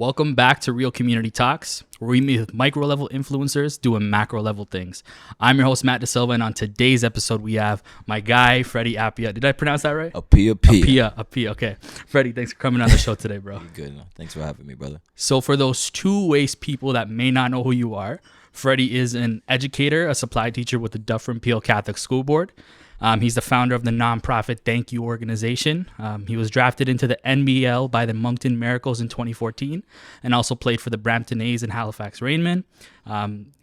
Welcome back to Real Community Talks, where we meet with micro-level influencers doing macro-level things. I'm your host, Matt De Silva, and on today's episode, we have my guy, Freddy Appiah. Did I pronounce that right? Appiah. Okay. Freddy, thanks for coming on the show today, bro. You're good. Thanks for having me, brother. So for those two-ways people that may not know who you are, Freddy is an educator, a supply teacher with the Dufferin-Peel Catholic School Board. He's the founder of the nonprofit Thank You organization. He was drafted into the NBL by the Moncton Miracles in 2014 and also played for the Brampton A's and Halifax Rainmen.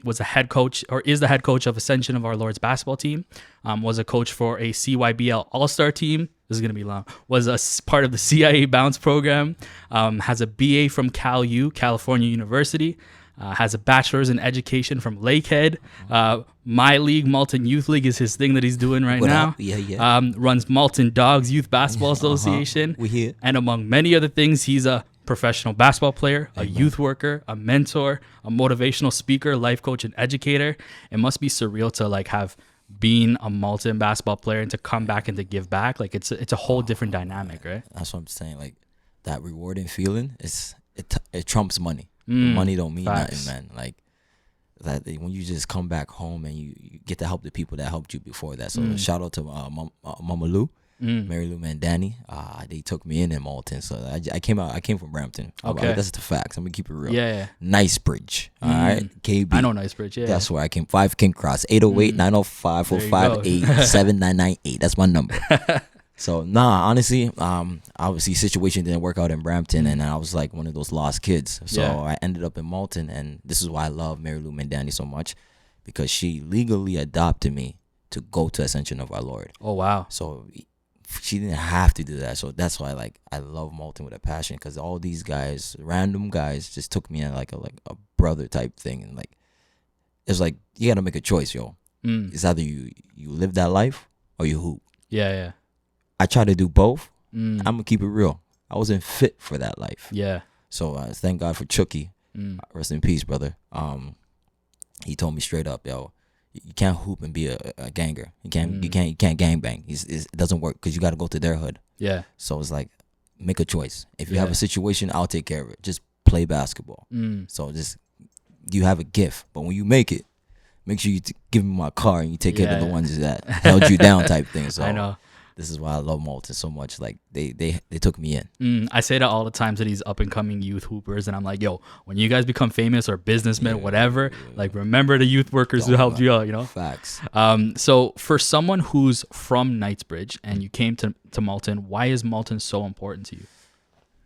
Was a head coach or is the head coach of Ascension of Our Lord's basketball team. Was a coach for a CYBL All-Star team. This is going to be long. Was a part of the CIA Bounce program. Has a BA from CalU, California University. Has a bachelor's in education from Lakehead. My league, Malton Youth League, is his thing that he's doing right now. Runs Malton Dawgz Youth Basketball Association. We here. And among many other things, he's a professional basketball player, a youth worker, a mentor, a motivational speaker, life coach, and educator. It must be surreal to have been a Malton basketball player and to come back and to give back. It's a whole different dynamic, right? That's what I'm saying. That rewarding feeling it trumps money. Money don't mean nothing, man. That when you just come back home and you get to help the people that helped you before that. So shout out to Mama Lou, Mary Lou and Danny. They took me in Malton. So I came from Brampton. Okay, that's the facts. I'm gonna keep it real. Yeah. Nicebridge. All right, KB. I know Nicebridge. Yeah, that's where I came. 5 King Cross, 808-905-458-7998. That's my number. So honestly, obviously situation didn't work out in Brampton, and I was like one of those lost kids. So I ended up in Malton, and this is why I love Mary Lou and Danny so much, because she legally adopted me to go to Ascension of Our Lord. Oh wow! So she didn't have to do that. So that's why I love Malton with a passion, because all these guys, random guys, just took me in like a brother type thing, and it's like you gotta make a choice, yo. It's either you live that life or you hoop. Yeah. I try to do both. I'm gonna keep it real. I wasn't fit for that life. Yeah. So thank God for Chucky. Rest in peace, brother. He told me straight up, yo, you can't hoop and be a ganger. You can't gangbang. It doesn't work, because you got to go to their hood. Yeah. So it's like, make a choice. If you have a situation, I'll take care of it. Just play basketball. So you have a gift, but when you make it, make sure you give me my car and you take care of the ones that held you down type thing. So I know. This is why I love Malton so much. They took me in. I say that all the time to these up and coming youth hoopers, and I'm like, yo, when you guys become famous or businessmen, whatever, remember the youth workers who helped you out, you know? Facts. So for someone who's from Knightsbridge and you came to Malton, why is Malton so important to you?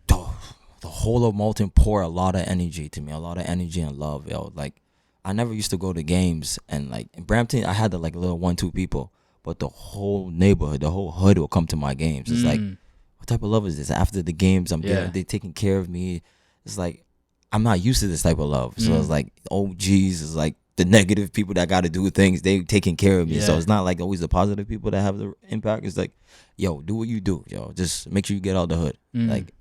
The whole of Malton pour a lot of energy to me, a lot of energy and love, yo. I never used to go to games, and in Brampton, I had the little 1-2 people. But the whole neighborhood, the whole hood will come to my games. It's what type of love is this? After the games, they taking care of me. It's I'm not used to this type of love. So it's OGs is the negative people that got to do things. They taking care of me. So it's not always the positive people that have the impact. It's yo, do what you do. Yo, just make sure you get out the hood.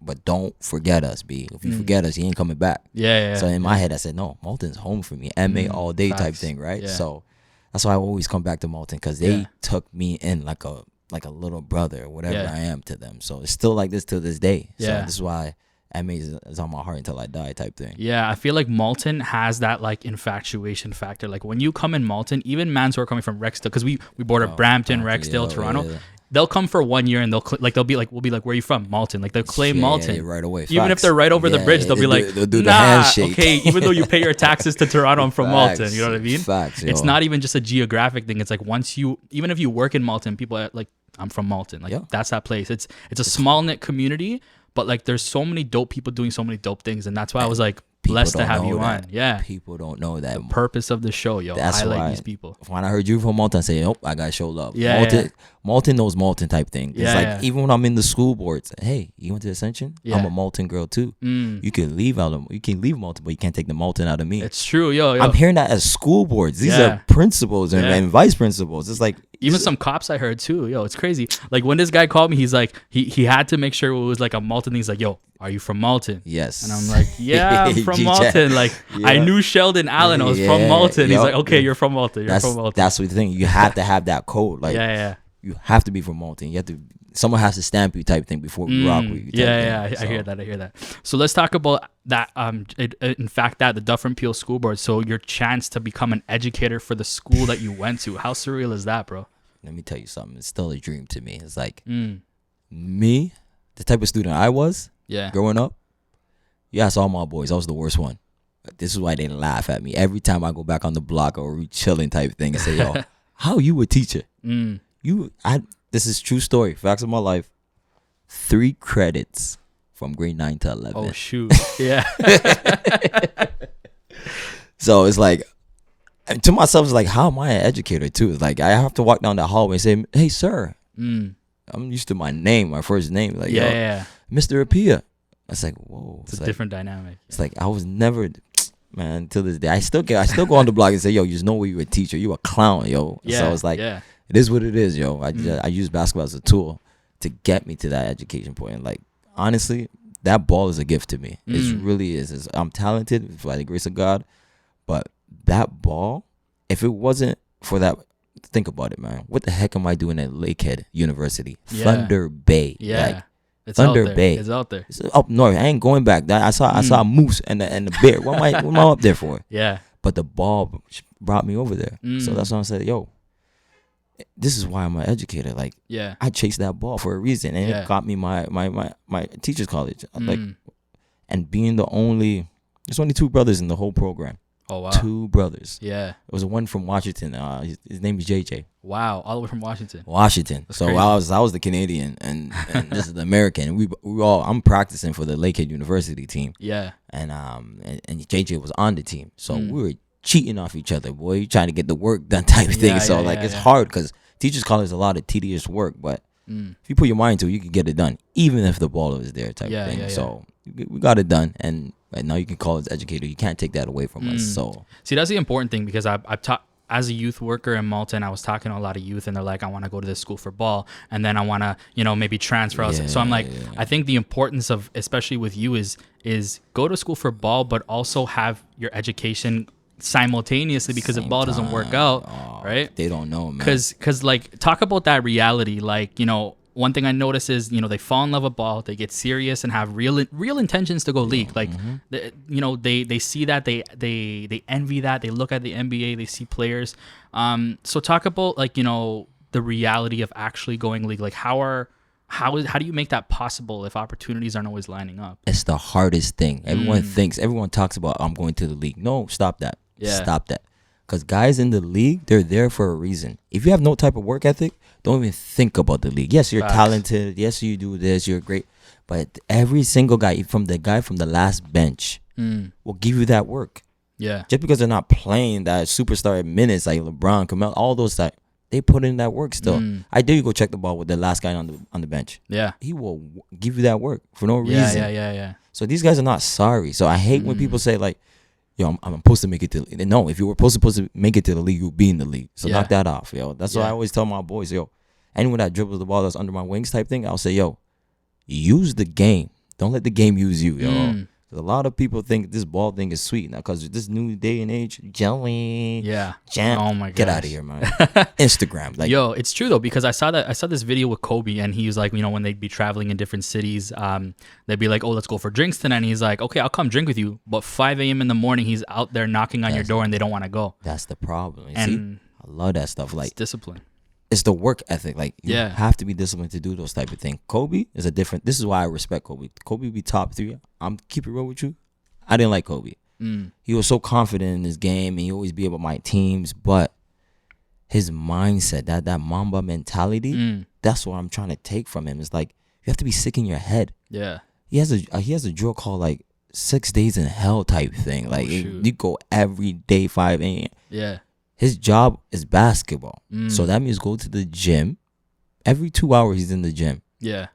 But don't forget us, B. If you forget us, you ain't coming back. Yeah. So in my head, I said, no, Malton's home for me. MA all day type thing, right? Yeah. So that's why I always come back to Malton, because they took me in like a little brother or whatever I am to them. So it's still like this till this day. So this is why MA is on my heart until I die type thing. Yeah, I feel like Malton has that infatuation factor. When you come in Malton, even mans who are coming from Rexdale, because we border Brampton, Rexdale, Toronto. Yeah. They'll come for 1 year and they'll we'll be like, where are you from? Malton. They'll claim Malton right away. Even if they're right over the bridge, they'll be they'll do the handshake. Okay, even though you pay your taxes to Toronto, I'm from Malton. You know what I mean? Facts, it's not even just a geographic thing. It's even if you work in Malton, people are I'm from Malton. That's that place. It's a small knit community, but there's so many dope people doing so many dope things, and that's why I was blessed to have you on. Yeah, people don't know that. The purpose of the show, yo. That's highlight these people. When I heard you from Malton, I say, oh, I gotta show love. Yeah, Malton knows Malton type thing. It's even when I'm in the school boards, hey, you went to Ascension? Yeah. I'm a Malton girl too. You can leave Malton, but you can't take the Malton out of me. It's true, yo. I'm hearing that as school boards. These are principals and vice principals. It's even some cops I heard too. Yo, it's crazy. When this guy called me, he's he had to make sure it was a Malton thing. He's yo, are you from Malton? Yes. And I'm yeah, I'm from Malton. I knew Sheldon Allen. I was from Malton. He's okay, you're from Malton. You're from Malton. That's the thing. You have to have that code. You have to be from Malton. You have to someone has to stamp you type thing before we rock with you. I hear that. So let's talk about that. In fact, that the Dufferin-Peel School Board. So your chance to become an educator for the school that you went to. How surreal is that, bro? Let me tell you something. It's still a dream to me. It's like me, the type of student I was growing up. You ask all my boys, I was the worst one. This is why they laugh at me every time I go back on the block or we chilling type thing and say, yo, how you a teacher? This is true story. Facts of my life. 3 credits from grade 9 to 11. Oh, shoot. Yeah. So it's like, to myself, it's like, how am I an educator too? It's like, I have to walk down the hallway and say, hey, sir. I'm used to my name, my first name. Like, Mr. Appiah. It's like, whoa. It's a different dynamic. It's like, I was never... Man, till this day, I still go on the block and say, yo, you just know where you a teacher. You a clown, yo. So it's like, it is what it is, yo. I use basketball as a tool to get me to that education point. And like, honestly, that ball is a gift to me. It really is. I'm talented by the grace of God. But that ball, if it wasn't for that, think about it, man. What the heck am I doing at Lakehead University? Thunder Bay. Yeah. Like, It's Thunder out there. Bay. It's out there. It's up north. I ain't going back. I saw a moose and the bear. What am I up there for? Yeah. But the ball brought me over there. So that's why I said, yo, this is why I'm an educator. Like, I chased that ball for a reason, and it got me my teacher's college. Like, and being there's only 2 brothers in the whole program. Oh, wow. 2 brothers. Yeah. It was one from Washington. His name is JJ. Wow. All the way from Washington. That's so crazy. I was the Canadian and this is the American. And I'm practicing for the Lakehead University team. Yeah. And JJ was on the team. So we were cheating off each other, boy. You trying to get the work done type of thing. So it's hard because teachers college is a lot of tedious work, but if you put your mind to it, you can get it done, even if the ball is there type of thing. So we got it done, and right now you can call us educator. You can't take that away from us. So see, that's the important thing, because I've taught as a youth worker in Malton. I was talking to a lot of youth, and they're like, I want to go to this school for ball, and then I want to, maybe transfer. So I'm like, I think the importance of, especially with you, is go to school for ball, but also have your education simultaneously, because if ball doesn't work out, right? They don't know, man. Because like, talk about that reality. Like, one thing I notice is, they fall in love with ball, they get serious and have real intentions to go league. Like, they see that, they envy that, they look at the NBA, they see players. So talk about like, the reality of actually going league. Like, how do you make that possible if opportunities aren't always lining up? It's the hardest thing. Everyone talks about, I'm going to the league. No, stop that. Stop that. Because guys in the league, they're there for a reason. If you have no type of work ethic, don't even think about the league. Yes, you're talented. Yes, you do this. You're great. But every single guy, from the last bench, will give you that work. Yeah. Just because they're not playing that superstar minutes like LeBron, Carmelo, all those type, they put in that work still. I dare you go check the ball with the last guy on the bench. Yeah. He will give you that work for no reason. Yeah. So these guys are not sorry. So I hate when people say like, yo, I'm supposed to make it to the league. No, if you were supposed to make it to the league, you'll be in the league. So knock that off, yo. That's why I always tell my boys, yo, anyone that dribbles the ball that's under my wings type thing, I'll say, yo, use the game. Don't let the game use you, yo. A lot of people think this ball thing is sweet now because this new day and age, jelly, jam. Oh my god, get out of here, man. Instagram, like, yo, it's true though, because I saw this video with Kobe, and he was like, when they'd be traveling in different cities, they'd be like, oh, let's go for drinks tonight, and he's like, okay, I'll come drink with you, but 5 a.m. in the morning, he's out there knocking on your door, and they don't want to go. That's the problem. See, I love that stuff. Like, it's discipline. It's the work ethic. Like, you have to be disciplined to do those type of things. Kobe is this is why I respect Kobe. Kobe be top 3. I'm keep it real with you. I didn't like Kobe. He was so confident in his game, and he always be about my teams. But his mindset, that Mamba mentality, that's what I'm trying to take from him. It's like, you have to be sick in your head. Yeah. He has a drill called like 6 days in hell type thing. Like, you go every day 5 a.m. Yeah. His job is basketball. So that means go to the gym. Every 2 hours he's in the gym. Yeah.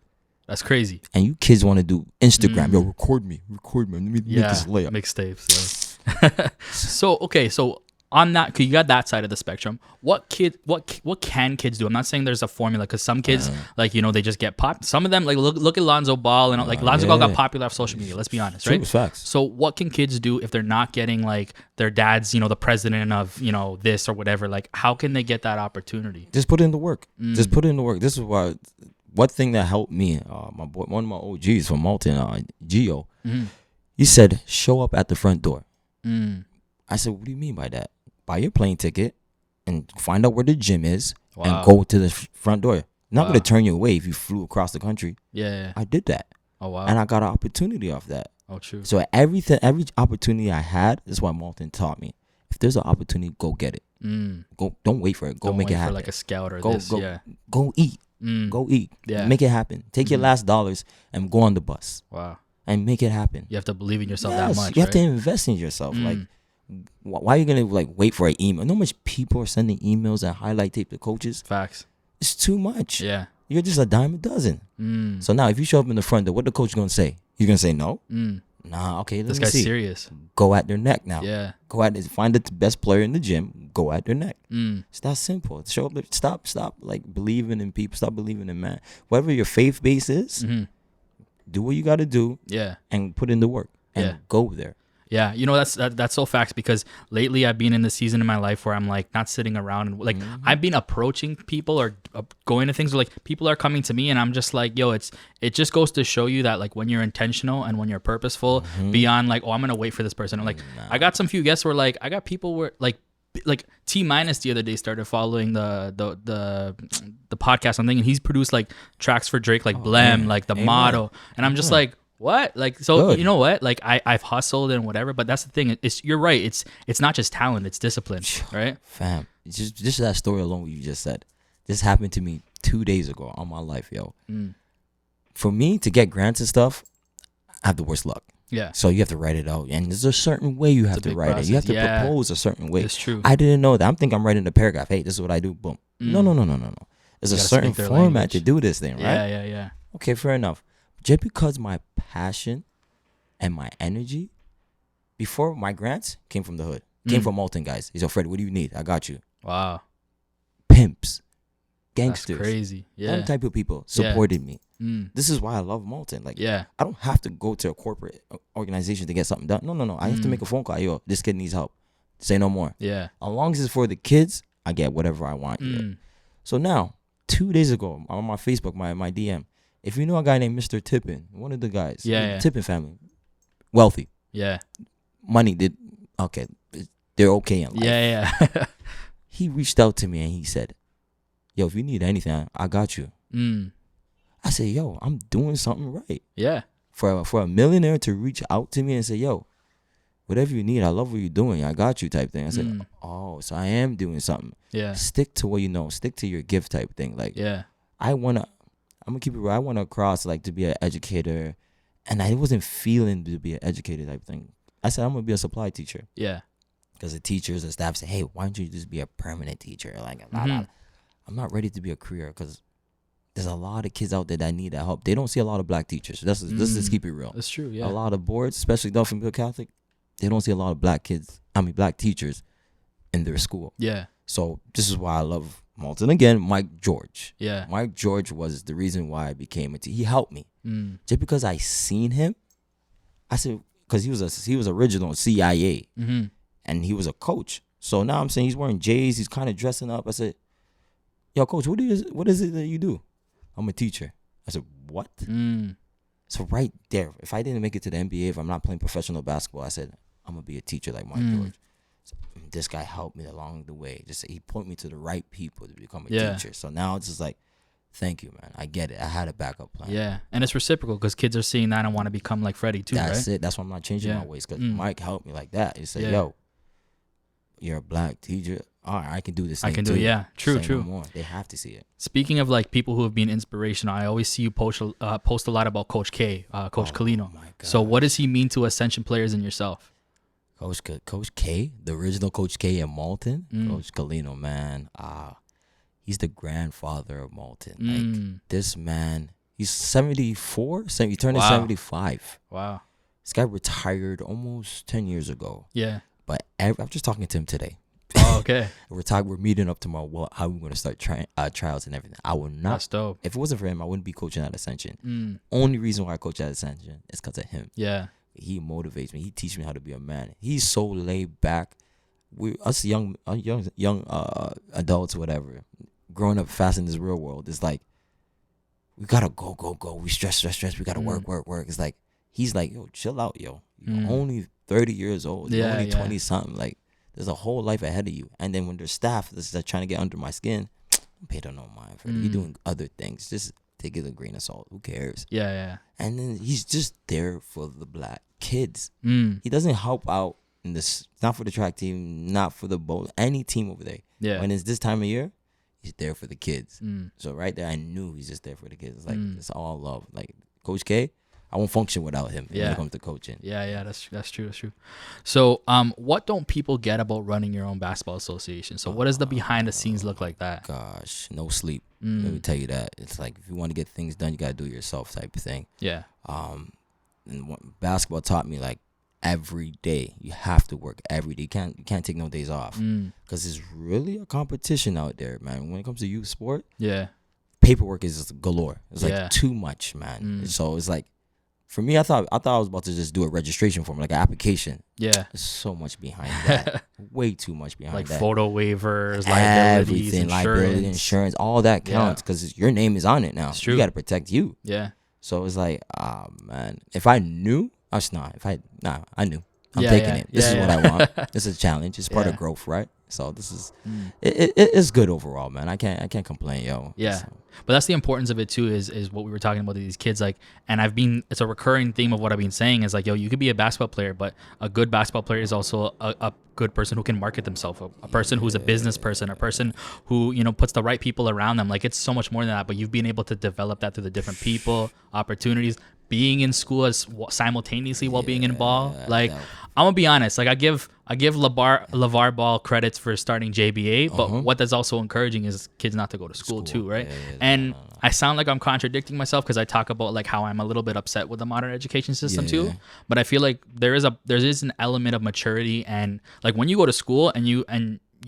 That's crazy. And you kids want to do Instagram. Yo, record me. Let me make this layup. Mixtapes. Yeah. So on that, cause you got that side of the spectrum. What can kids do? I'm not saying there's a formula, because some kids they just get pop. Some of them, like, look at Lonzo Ball, and like Lonzo Ball got popular off social media. Let's be honest, right? Facts. So what can kids do if they're not getting like their dad's, the president of this or whatever? Like, how can they get that opportunity? Just put in the work. Just put in the work. This is why one thing that helped me, my boy, one of my OGs from Malton, Gio, Mm-hmm. he said, show up at the front door. Mm. I said, what do you mean by that? Buy your plane ticket and find out where the gym is and Wow. go to the front door. Not Wow. going to turn you away if you flew across the country. Yeah. I did that. Oh, wow. And I got an opportunity off that. Oh, true. So every opportunity I had, this is what Malton taught me. If there's an opportunity, go get it. Mm. Go, don't wait for it. Go Don't make wait it happen. for like a scout or Go- this. go- Yeah. Go eat. Mm. Go eat. Yeah. Make it happen. Take your Mhm. last dollars and go on the bus Wow. and make it happen. You have to believe in yourself Yes, that much. you have right? to invest in yourself. Mm. Like, why are you gonna like wait for an email? You know how much people are sending emails and highlight tape to coaches? Facts. It's too much. Yeah. You're just a dime a dozen. Mm. So now, if you show up in the front door, what the coach gonna say? He's gonna say no. Mm. Nah, okay. This Let me guy's see. serious. Go at their neck now. Yeah. Go at find the best player in the gym. Go at their neck. Mm. It's that simple. Show up. Stop. Like believing in people. Stop believing in man. Whatever your faith base is, Hmm. do what you got to do Yeah. and put in the work and Yeah. go there. Yeah, you know that's so facts because lately I've been in the season in my life where I'm like not sitting around and like I've been approaching people or going to things where like people are coming to me and I'm just like, yo, it just goes to show you that like when you're intentional and when you're purposeful beyond like, oh, I'm gonna wait for this person. I'm like, I got some few guests where like I got people where like T minus the other day started following the podcast something and he's produced like tracks for Drake like Blem, man. like the Amen. motto, and I'm just like. What? Like, so Good. you know what? Like I've hustled and whatever, but that's the thing. You're right. It's not just talent, it's discipline, right? Fam, just that story alone what you just said. This happened to me 2 days ago on my life, yo. Mm. For me to get grants and stuff, I have the worst luck. Yeah. So you have to write it out, and there's a certain way you have a to big write it. You have to process. Yeah. propose a certain way. It's true. I didn't know that. I'm thinking I'm writing a paragraph. Hey, this is what I do. Boom. No. There's You a gotta certain speak their format language. to do this thing, right? Yeah. Okay, fair enough. Just because my passion and my energy before my grants came from the hood, came from Malton guys. He's like, Freddy, what do you need? I got you. Wow. Pimps, That's gangsters, crazy. Yeah. them type of people supported me. Mm. This is why I love Malton. Like, Yeah. I don't have to go to a corporate organization to get something done. No. I have to make a phone call. Yo, this kid needs help. Say no more. Yeah. As long as it's for the kids, I get whatever I want. here. Mm. So now, 2 days ago, on my Facebook, my DM, if you know a guy named Mr. Tippin, one of the guys, Yeah. Tippin family, wealthy, Yeah. money, they're okay in life. Yeah. He reached out to me and he said, yo, if you need anything, I got you. Mm. I said, yo, I'm doing something right. Yeah. For a millionaire to reach out to me and say, yo, whatever you need, I love what you're doing. I got you type thing. I said, oh, so I am doing something. Yeah. Stick to what you know. Stick to your gift type thing. Like, Yeah. I'm going to keep it real. I want to cross, like, to be an educator. And I wasn't feeling to be an educator type thing. I said, I'm going to be a supply teacher. Yeah. Because the teachers and staff say, hey, why don't you just be a permanent teacher? Like, I'm not ready to be a career because there's a lot of kids out there that need that help. They don't see a lot of black teachers. Let's just keep it real. That's true. Yeah. A lot of boards, especially Dufferin-Peel Catholic, they don't see a lot of black teachers in their school. Yeah. So this is why I love Malton. Again, Mike George. Yeah. Mike George was the reason why I became a teacher. He helped me. Mm. Just because I seen him, I said, because he was original CIA. Mm-hmm. And he was a coach. So now I'm saying he's wearing J's. He's kind of dressing up. I said, yo, coach, what is it that you do? I'm a teacher. I said, what? Mm. So right there, if I didn't make it to the NBA, if I'm not playing professional basketball, I said, I'm going to be a teacher like Mike George. So this guy helped me along the way. He pointed me to the right people to become a teacher. So now it's just like, thank you, man. I get it. I had a backup plan. Yeah. And it's reciprocal because kids are seeing that and want to become like Freddie too, That's right? it. That's why I'm not changing my ways because Mike helped me like that. He said, Yeah. yo, you're a black teacher. All right, I can do this thing I can do too. it. Yeah. True. Say no more. They have to see it. Speaking of like people who have been inspirational, I always see you post a lot about Coach K, Coach Kalino. my God. So what does he mean to Ascension players and yourself? Coach K, the original Coach K in Malton, Coach Kalino, man. He's the grandfather of Malton. Like this man, he's 74. He turned 75. Wow. This guy retired almost 10 years ago. Yeah. But I'm just talking to him today. Oh, okay. We're meeting up tomorrow. Well, how we're gonna start trials and everything. I will not. That's dope. If it wasn't for him, I wouldn't be coaching at Ascension. Only reason why I coach at Ascension is because of him. Yeah. He motivates me. He teaches me how to be a man. He's so laid back. Us young adults, whatever, growing up fast in this real world, it's like we gotta go. We stress. We gotta work. It's like, he's like, yo, chill out, yo. You're only 30 years old. You're only 20 something. Like, there's a whole life ahead of you. And then when there's staff that's trying to get under my skin, pay them no mind. You're doing other things. Just take it with a grain of salt. Who cares? Yeah. And then he's just there for the black kids. He doesn't help out in this. Not for the track team, not for the bowl, any team over there. Yeah. When it's this time of year, he's there for the kids. So right there, I knew he's just there for the kids. It's like, it's all love. Like, Coach K, I won't function without him when it comes to coaching. Yeah, that's true. So, what don't people get about running your own basketball association? So, what does the behind the scenes look like that? Gosh, no sleep. Let me tell you that. It's like, if you want to get things done, you got to do it yourself type of thing. Yeah. And basketball taught me, like, every day you have to work every day. You can't take no days off, because it's really a competition out there, man. When it comes to youth sport, paperwork is galore. It's like too much, man. So it's like, for me, I thought I was about to just do a registration form, like an application. Yeah. There's so much behind that. Way too much behind like that. Like photo waivers, liabilities, everything, liability, insurance, all that counts, because your name is on it now. It's true. You got to protect you. Yeah. So it's like, man, if I knew, I knew. I'm taking it. This is what I want. This is a challenge. It's part of growth, right? So this is it's good overall, man. I can't complain, yo. Yeah. So. But that's the importance of it too, is what we were talking about, these kids, like, and it's a recurring theme of what I've been saying is like, yo, you could be a basketball player, but a good basketball player is also a good person who can market themselves, a person who's a business person, a person who, puts the right people around them. Like, it's so much more than that, but you've been able to develop that through the different people, opportunities, being in school as simultaneously while being in ball. Like, I'm gonna be honest, like, I give LeVar Ball credits for starting JBA, but what that's also encouraging is kids not to go to school too, right? And I sound like I'm contradicting myself because I talk about like how I'm a little bit upset with the modern education system too, but I feel like there is an element of maturity, and like when you go to school and you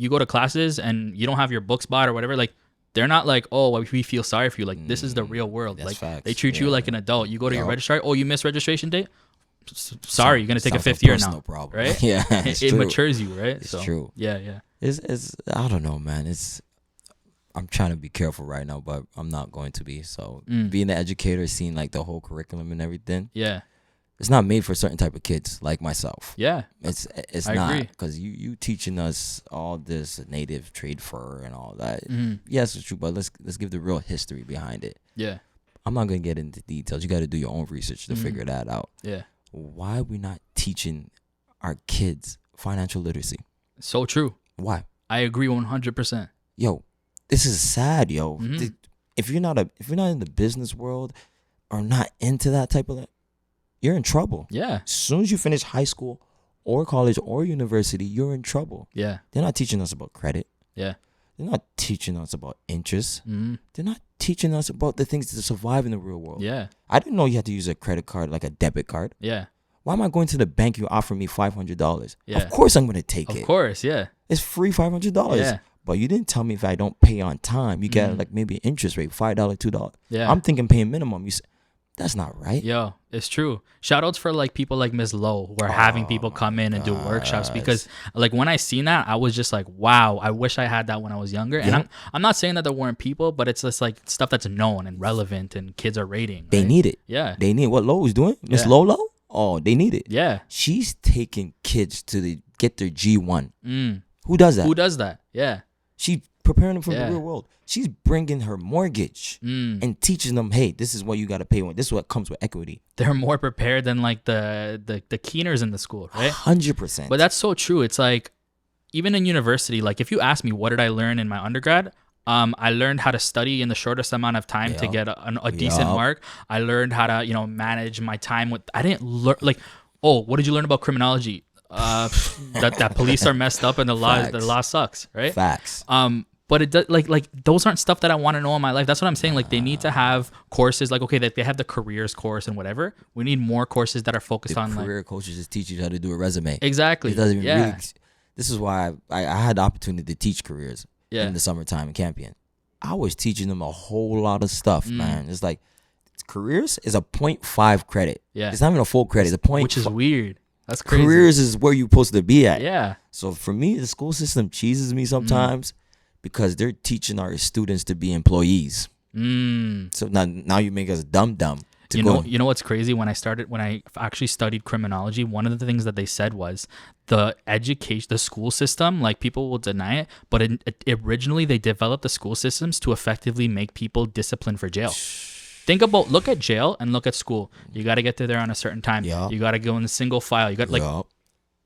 go to classes and you don't have your books bought or whatever, like, they're not like, oh, well, we feel sorry for you. Like, this is the real world. Like, facts. They treat you like an adult. You go to your registrar. Oh, you missed registration date? Sorry, you're gonna take a fifth year now, problem. Right? Yeah, it matures you, right? It's true. Yeah. It's I don't know, man. I'm trying to be careful right now, but I'm not going to be. So being the educator, seeing like the whole curriculum and everything. Yeah. It's not made for a certain type of kids like myself. Yeah. It's not, because you teaching us all this native trade fur and all that. Yes, it's true, but let's give the real history behind it. Yeah. I'm not gonna get into details. You got to do your own research to figure that out. Yeah. Why are we not teaching our kids financial literacy? So true. Why? I agree 100%. Yo, this is sad, yo. If you're not in the business world or not into that type of, you're in trouble. Yeah. As soon as you finish high school or college or university, you're in trouble. Yeah. They're not teaching us about credit. Yeah. They're not teaching us about interest. They're not teaching us about the things to survive in the real world. Yeah. I didn't know you had to use a credit card, like a debit card. Yeah. Why am I going to the bank? You offer me $500. Yeah. Of course I'm going to take it. Of course, yeah. It's free $500. Yeah. But you didn't tell me if I don't pay on time, you get like maybe an interest rate, $5, $2. Yeah. I'm thinking paying minimum. You say, that's not right. Yo, it's true. Shout outs for like people like Ms. Lowe, who are having people come in and do workshops, because like when I seen that, I was just like, wow, I wish I had that when I was younger. And I'm not saying that there weren't people, but it's just like stuff that's known and relevant and kids are rating. Right? They need it. Yeah. They need what Lowe is doing. Miss Lowe. Oh, they need it. Yeah. She's taking kids to get their G1. Who does that? Yeah. She preparing them for the real world. She's bringing her mortgage and teaching them, hey, this is what you got to pay. This is what comes with equity. They're more prepared than like the keeners in the school, right? 100%. But that's so true. It's like, even in university, like if you ask me, what did I learn in my undergrad? I learned how to study in the shortest amount of time to get a decent mark. I learned how to, manage my time with, I didn't learn like, oh, what did you learn about criminology? That police are messed up and the law sucks, right? Facts. But it does, like those aren't stuff that I want to know in my life. That's what I'm saying. Like, they need to have courses, like, okay, that they have the careers course and whatever. We need more courses that are focused on career coaches just teach you how to do a resume. Exactly. It doesn't even really. This is why I had the opportunity to teach careers in the summertime in Campion. I was teaching them a whole lot of stuff, man. It's like careers is a 0.5 credit. Yeah. It's not even a full credit. It's a point, which is weird. That's crazy. Careers is where you're supposed to be at. Yeah. So for me, the school system cheeses me sometimes because they're teaching our students to be employees. So now you make us dumb to You go. know what's crazy? When I actually studied criminology, one of the things that they said was the school system, like people will deny it, but originally they developed the school systems to effectively make people disciplined for jail. Look at jail and look at school. You got to get there on a certain time. Yup. You got to go in the single file. You got Yup.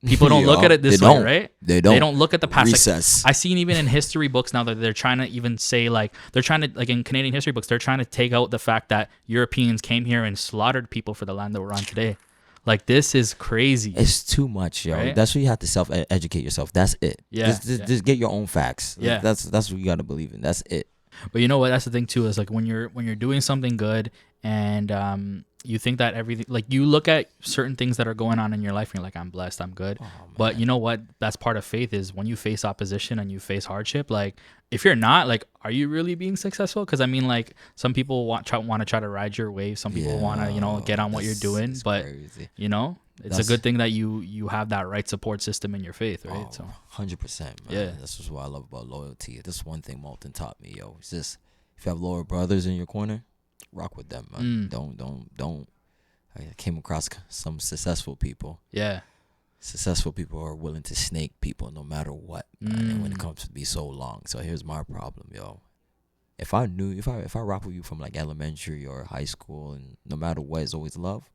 people don't look at it this They way, don't. right? They don't. They don't look at the past. Recess. I seen even in history books now that they're trying to even say in Canadian history books, they're trying to take out the fact that Europeans came here and slaughtered people for the land that we're on today. Like, this is crazy. It's too much, yo. Right? That's where you have to self-educate yourself. That's it. Yeah. Just get your own facts. Yeah. That's what you got to believe in. That's it. But you know what? That's the thing too, is like when you're doing something good and you think that everything, like you look at certain things that are going on in your life and you're like, I'm blessed, I'm good. But you know what? That's part of faith, is when you face opposition and you face hardship, like if you're not, like, are you really being successful? Because I mean, like, some people want to try to ride your wave. Some people want to, get on what you're doing. But crazy. It's a good thing that you have that right support system in your faith, right? So 100%, man. Yeah. That's just what I love about loyalty. This is one thing Malton taught me, yo. It's just, if you have lower brothers in your corner, rock with them, man. Don't. I came across some successful people. Yeah. Successful people are willing to snake people no matter what, man. And when it comes to be so long. So here's my problem, yo. If I rock with you from like elementary or high school, and no matter what, it's always love,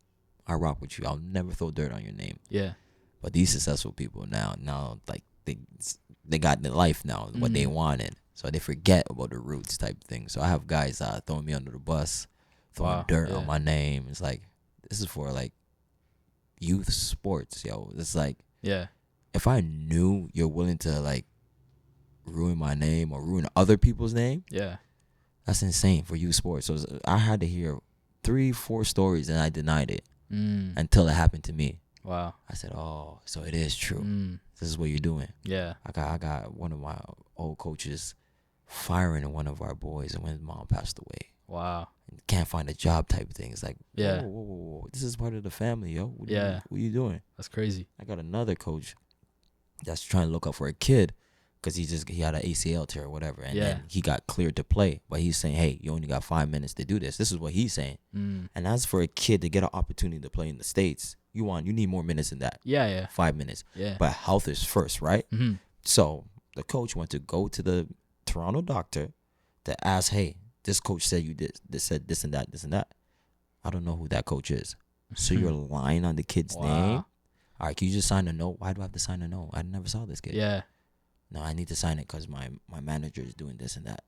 I rock with you. I'll never throw dirt on your name. Yeah. But these successful people now like they got the life now, what they wanted. So they forget about the roots type thing. So I have guys throwing me under the bus, throwing dirt on my name. It's like, this is for like youth sports, yo. It's like, if I knew you're willing to like ruin my name or ruin other people's name, that's insane for youth sports. So I had to hear 3-4 stories and I denied it until it happened to me. Wow. I said, oh, so it is true. This is what you're doing. Yeah. I got one of my old coaches firing one of our boys when his mom passed away. Wow. Can't find a job type of thing. It's like, Yeah. whoa. This is part of the family, yo. What are you doing? That's crazy. I got another coach that's trying to look out for a kid because he had an ACL tear or whatever, and then he got cleared to play. But he's saying, hey, you only got 5 minutes to do this. This is what he's saying. And that's for a kid to get an opportunity to play in the States. You need more minutes than that. Yeah. 5 minutes. Yeah. But health is first, right? So the coach went to go to the Toronto doctor to ask, hey, this coach said you did this, said this and that. I don't know who that coach is. So you're lying on the kid's name? All right, can you just sign a note? Why do I have to sign a note? I never saw this kid. Yeah. No, I need to sign it because my manager is doing this and that.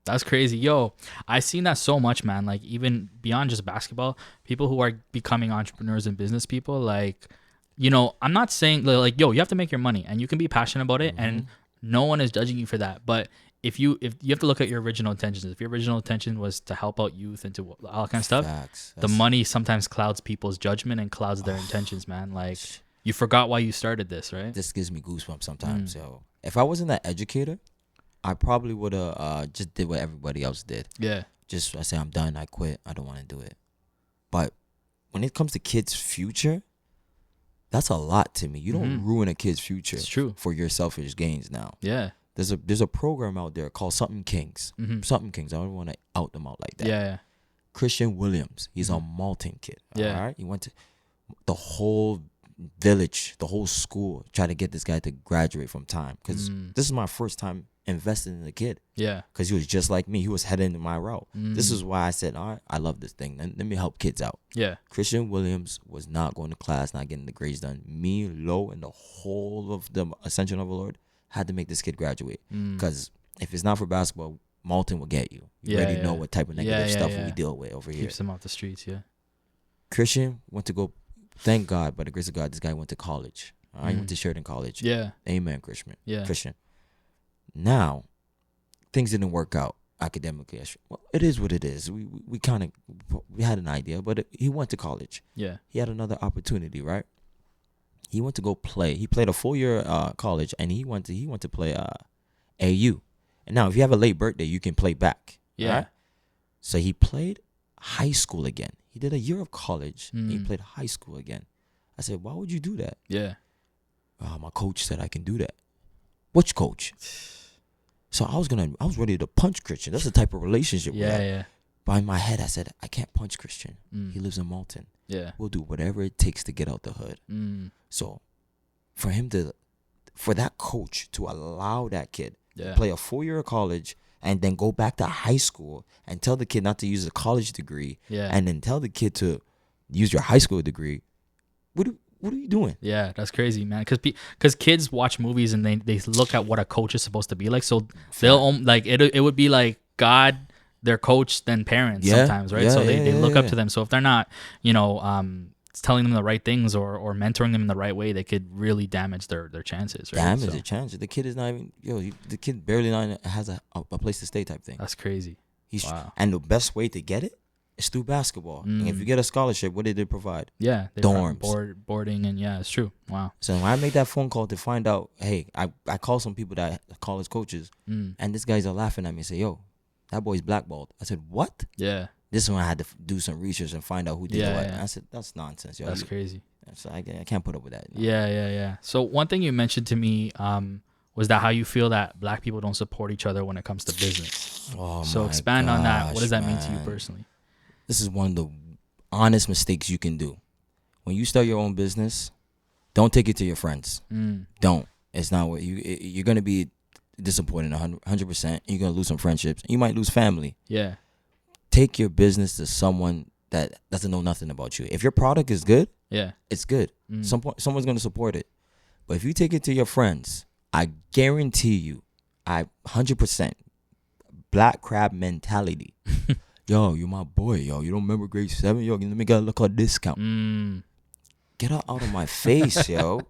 That's crazy. Yo, I've seen that so much, man. Like, even beyond just basketball, people who are becoming entrepreneurs and business people, like, I'm not saying, like, yo, you have to make your money and you can be passionate about it and no one is judging you for that. But if you have to look at your original intentions. If your original intention was to help out youth and to all that kind of stuff, the money sometimes clouds people's judgment and clouds their intentions, man. Like, you forgot why you started this, right? This gives me goosebumps sometimes, yo. If I wasn't that educator, I probably would have just did what everybody else did. Yeah. I say, I'm done. I quit. I don't want to do it. But when it comes to kids' future, that's a lot to me. You don't ruin a kid's future. It's true. For your selfish gains now. Yeah. There's a program out there called Something Kings. Something Kings. I don't want to out them out like that. Yeah. Christian Williams. He's a Malton kid. Yeah. All right. He went to the whole village, the whole school, try to get this guy to graduate from time. Because this is my first time investing in the kid. Yeah. Because he was just like me. He was heading in my route. This is why I said, all right, I love this thing. Let me help kids out. Yeah. Christian Williams was not going to class, not getting the grades done. Me, Lo, and the whole of the Ascension of the Lord had to make this kid graduate. Because if it's not for basketball, Malton will get you. You already know what type of negative stuff we deal with over here. Keeps him off the streets, Christian went to go, thank God, by the grace of God, this guy went to college. All right, he went to Sheridan College. Yeah. Amen, Christian. Yeah. Christian. Now, things didn't work out academically. Well, it is what it is. We had an idea, but he went to college. Yeah. He had another opportunity, right? He went to go play. He played a full year college, and he went to play AU. And now, if you have a late birthday, you can play back. Yeah. Right? So he played high school again. He did a year of college, and he played high school again. I said, why would you do that? Yeah. My coach said I can do that. Which coach? So I was ready to punch Christian. That's the type of relationship we Yeah, had. yeah. But in my head, I said, I can't punch Christian. Mm. He lives in Malton. Yeah. We'll do whatever it takes to get out the hood. Mm. So for that coach to allow that kid Yeah. to play a 4-year of college and then go back to high school and tell the kid not to use a college degree, Yeah. and then tell the kid to use your high school degree, what are you doing? Yeah, that's crazy, man. Because kids watch movies and they look at what a coach is supposed to be like. So they'll like it would be like God, their coach, then parents sometimes, right? So they look up to them. So if they're not, telling them the right things or mentoring them in the right way, they could really damage their chances, right? Damage their chances. The kid is not even the kid barely not has a place to stay type thing. That's crazy. Wow. And the best way to get it is through basketball. And if you get a scholarship, what did they provide? Yeah, dorms, boarding, and yeah, it's true. Wow. So when I made that phone call to find out, hey, I call some people that college coaches, and these guys are laughing at me and say, yo, that boy's blackballed. I said, what? Yeah. This is when I had to do some research and find out who did what. And I said, that's nonsense, yo. That's crazy. So I can't put up with that. No. Yeah. So one thing you mentioned to me was that how you feel that black people don't support each other when it comes to business. Oh, so expand on that. What does that mean to you personally? This is one of the honest mistakes you can do. When you start your own business, don't take it to your friends. Don't. It's not what you're going to be disappointed 100%. You're going to lose some friendships. You might lose family. Yeah. Take your business to someone that doesn't know nothing about you. If your product is good, it's good. Someone's going to support it. But if you take it to your friends, I guarantee you, 100% black crab mentality. Yo, you're my boy. Yo, you don't remember grade 7? Yo, let me get a look at discount. Get out of my face, yo.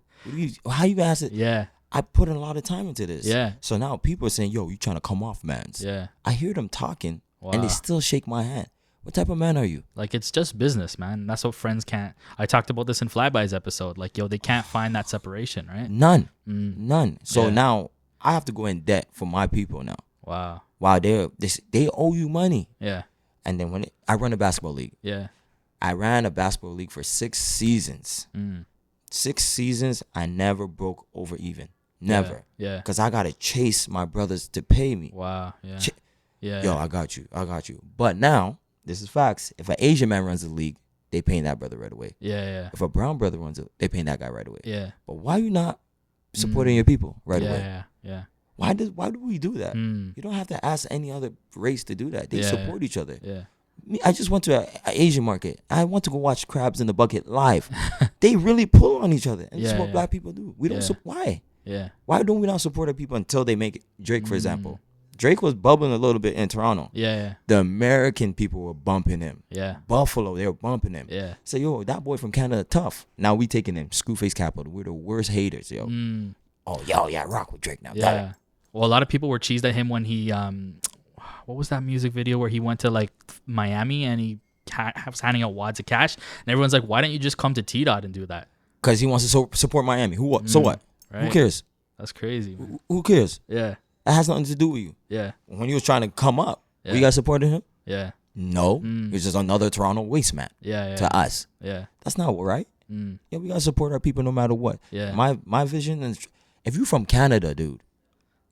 How you ask it? Yeah. I put in a lot of time into this. Yeah. So now people are saying, yo, you trying to come off, mans. Yeah. I hear them talking, wow. and they still shake my hand. What type of man are you? Like, it's just business, man. That's what friends can't. I talked about this in Flyby's episode. Like, yo, they can't find that separation, right? None. So now I have to go in debt for my people now. Wow. They owe you money. Yeah. And then I run a basketball league. Yeah. I ran a basketball league for 6 seasons. 6 seasons, I never broke over even. Never. Yeah. Because I got to chase my brothers to pay me. Wow. Yeah. Yo, I got you. But now, this is facts. If an Asian man runs the league, they paying that brother right away. Yeah. If a brown brother runs it, they paying that guy right away. Yeah. But why you not supporting your people right away? Yeah. Why do we do that? You don't have to ask any other race to do that. They support each other. Yeah. Me, I just went to an Asian market. I want to go watch Crabs in the Bucket live. They really pull on each other. And this is what black people do. We don't why? Yeah. Why don't we not support our people until they make it? Drake, for example. Drake was bubbling a little bit in Toronto. Yeah. The American people were bumping him. Yeah. Buffalo, they were bumping him. Yeah. So, yo, that boy from Canada, tough. Now we taking him. Screwface capital. We're the worst haters, yo. Oh, yo, yeah, rock with Drake now. Yeah. Well, a lot of people were cheesed at him when he, what was that music video where he went to like Miami and he was handing out wads of cash, and everyone's like, why don't you just come to T-Dot and do that? Because he wants to support Miami. So what? Right? Who cares? That's crazy, man. Who cares? Yeah. That has nothing to do with you. Yeah. When he was trying to come up, you guys supported him? Yeah. No. He's just another Toronto waste man. Yeah. To us. Yeah. That's not right. Yeah, we gotta support our people no matter what. Yeah. My vision is, if you're from Canada, dude,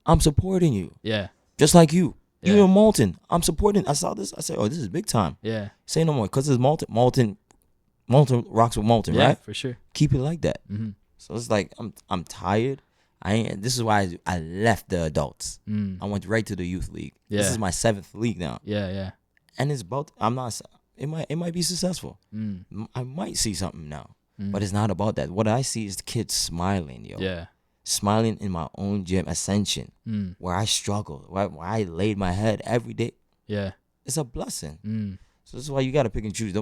I'm supporting you. Yeah. Just like you. Yeah. You're in Malton. I'm supporting. I saw this. I said, oh, this is big time. Yeah. Say no more. Because it's Malton. Malton rocks with Malton, Yeah, right? for sure. Keep it like that. So it's like, I'm tired. This is why I left the adults. I went right to the youth league. Yeah. This is my 7th league now. Yeah. And it's about, it might be successful. I might see something now. But it's not about that. What I see is the kids smiling, yo. Yeah. Smiling in my own gym, Ascension, where I struggled, where I laid my head every day. Yeah. It's a blessing. So this is why you got to pick and choose.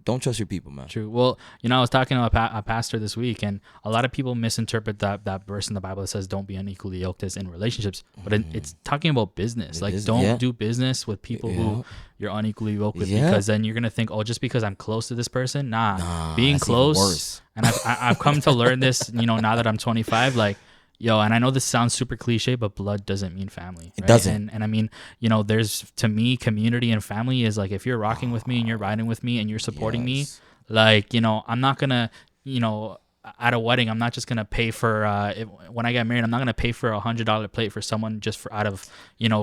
Don't trust your people, man. True. Well, I was talking to a pastor this week, and a lot of people misinterpret that verse in the Bible that says don't be unequally yoked as in relationships, but it's talking about business. Don't do business with people who you're unequally yoked with, because then you're going to think, oh, just because I'm close to this person. Nah, being close. And I've come to learn this, now that I'm 25, like, yo, and I know this sounds super cliche, but blood doesn't mean family. Right? It doesn't. And I mean, there's, to me, community and family is like, if you're rocking with me and you're riding with me and you're supporting me, like, I'm not going to, at a wedding, I'm not just gonna pay for when I get married, I'm not gonna pay for $100 plate for someone just for out of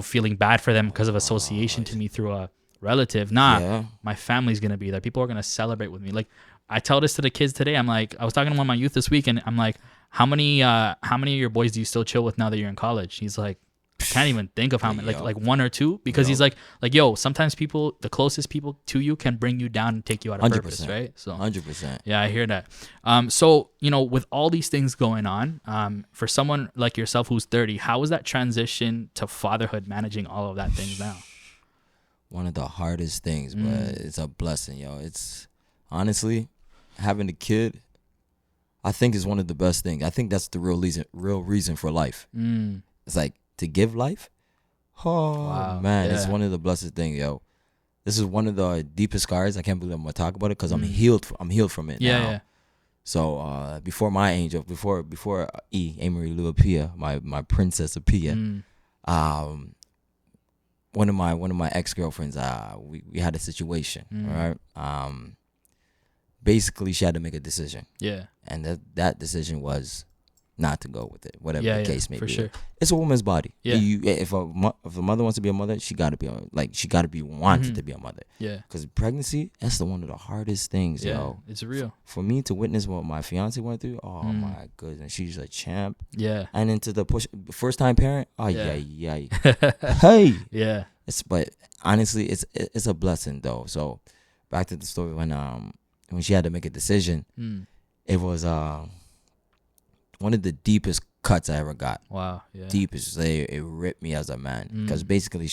feeling bad for them because of association to me through a relative. Nah, my family's gonna be there. People are gonna celebrate with me. Like I tell this to the kids today. I'm like, I was talking to one of my youth this week, and I'm like, how many of your boys do you still chill with now that you're in college? He's like, I can't even think of how many, like one or two, because he's like, yo, sometimes people, the closest people to you can bring you down and take you out of purpose, right? So 100%. Yeah, I hear that. So, with all these things going on, for someone like yourself who's 30, how was that transition to fatherhood, managing all of that things now? One of the hardest things, but it's a blessing, yo. It's honestly, having a kid, I think is one of the best things. I think that's the real reason for life. It's like, to give life, man, it's one of the blessed things, yo. This is one of the deepest scars. I can't believe I'm gonna talk about it because I'm healed from it now. Yeah. So before my angel, before Marie Lou Appiah, my princess Appiah, one of my ex-girlfriends, we had a situation, right? Basically, she had to make a decision. Yeah. And that decision was not to go with it, whatever the case may be. Sure. It's a woman's body. Yeah. If a mother wants to be a mother, she got to be wanted to be a mother. Yeah. Because pregnancy, that's one of the hardest things, yo. It's real. For me to witness what my fiance went through, oh my goodness, she's a champ. Yeah. And then to the first time parent, hey. Yeah. But honestly, it's a blessing though. So back to the story when she had to make a decision, it was one of the deepest cuts I ever got. Wow. Yeah. Deepest. It ripped me as a man. Because basically,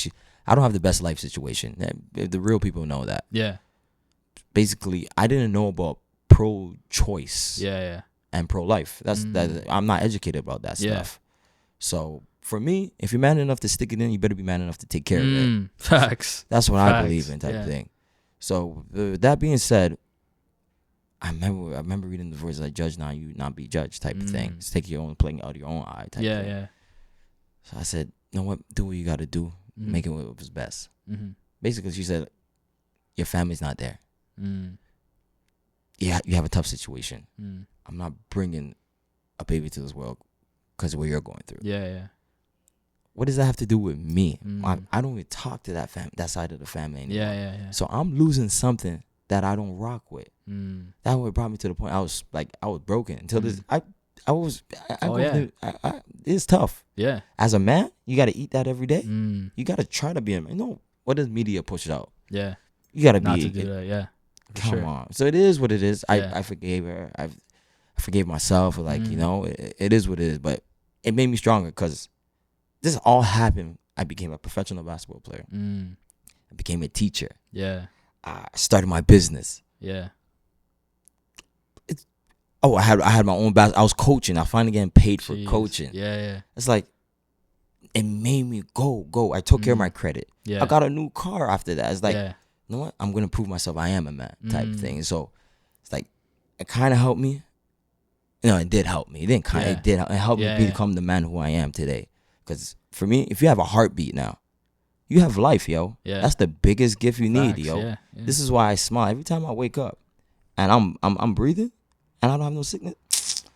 I don't have the best life situation. The real people know that. Yeah. Basically, I didn't know about pro-choice. Yeah. And pro-life. I'm not educated about that stuff. So for me, if you're man enough to stick it in, you better be man enough to take care of it. Facts. That's what I believe in, type of thing. So that being said, I remember reading the verse like, "Judge not, you not be judged," type of thing. Just take your own plank out of your own eye, type thing. Yeah. So I said, "You know what? Do what you got to do. Make it what was best." Basically, she said, "Your family's not there. Yeah, you have a tough situation. I'm not bringing a baby to this world because of what you're going through." Yeah. What does that have to do with me? I don't even talk to that side of the family anymore. Yeah. So I'm losing something that I don't rock with. That would brought me to the point I was broken until this. It's tough. Yeah. As a man, you got to eat that every day. You got to try to be a man. What does media push it out? Yeah. You got to be. Not to do that. Yeah. Come on. So it is what it is. Yeah. I forgave her. I forgave myself. It is what it is. But it made me stronger because this all happened. I became a professional basketball player. I became a teacher. Yeah. I started my business. Yeah. I had my own I was coaching. I finally getting paid for coaching. Yeah. It's like it made me go. I took care of my credit. Yeah. I got a new car after that. It's like, you know what? I'm gonna prove myself I am a man type thing. So it's like it kind of helped me. It did help me. It didn't kind of. It did. It helped me become the man who I am today. Because for me, if you have a heartbeat now, you have life, yo. Yeah. That's the biggest gift you need, yo. Yeah. This is why I smile every time I wake up, and I'm breathing, and I don't have no sickness.